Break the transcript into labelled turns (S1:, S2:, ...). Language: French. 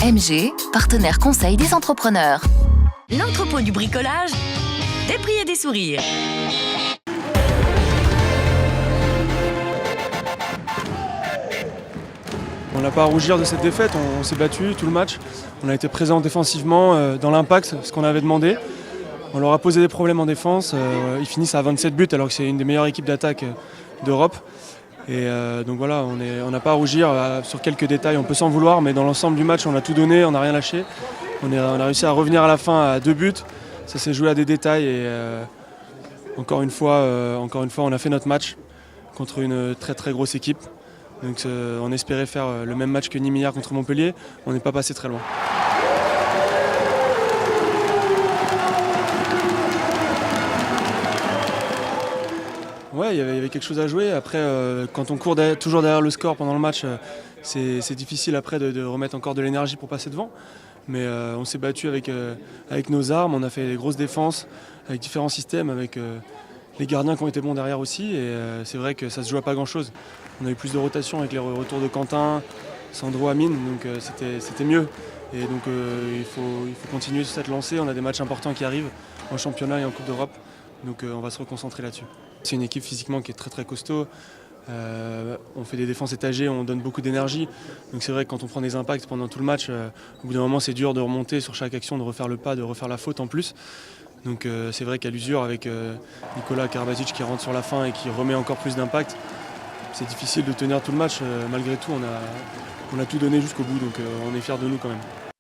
S1: MG, partenaire conseil des entrepreneurs.
S2: L'entrepôt du bricolage, des prix et des sourires.
S3: On n'a pas à rougir de cette défaite, on s'est battu tout le match. On a été présent défensivement dans l'impact, ce qu'on avait demandé. On leur a posé des problèmes en défense. Ils finissent à 27 buts alors que c'est une des meilleures équipes d'attaque d'Europe. Et donc voilà, on n'a pas à rougir sur quelques détails, on peut s'en vouloir, mais dans l'ensemble du match, on a tout donné, on n'a rien lâché. On a réussi à revenir à la fin à 2 buts. Ça s'est joué à des détails et encore une fois, on a fait notre match contre une très très grosse équipe. Donc on espérait faire le même match que Nîmes hier contre Montpellier. On n'est pas passé très loin. Ouais, il y avait quelque chose à jouer. Après, quand on court toujours derrière le score pendant le match, c'est difficile après de remettre encore de l'énergie pour passer devant. Mais on s'est battu avec nos armes, on a fait des grosses défenses avec différents systèmes, avec les gardiens qui ont été bons derrière aussi. Et c'est vrai que ça se joue à pas grand-chose. On a eu plus de rotation avec les retours de Quentin, Sandro, Amine, donc c'était mieux. Et donc il faut continuer sur cette lancée. On a des matchs importants qui arrivent en championnat et en Coupe d'Europe. Donc on va se reconcentrer là-dessus. C'est une équipe physiquement qui est très très costaud. On fait des défenses étagées, on donne beaucoup d'énergie. Donc c'est vrai que quand on prend des impacts pendant tout le match, au bout d'un moment c'est dur de remonter sur chaque action, de refaire le pas, de refaire la faute en plus. Donc c'est vrai qu'à l'usure avec Nicolas Karabatic qui rentre sur la fin et qui remet encore plus d'impact, c'est difficile de tenir tout le match. Malgré tout on a tout donné jusqu'au bout, donc on est fiers de nous quand même.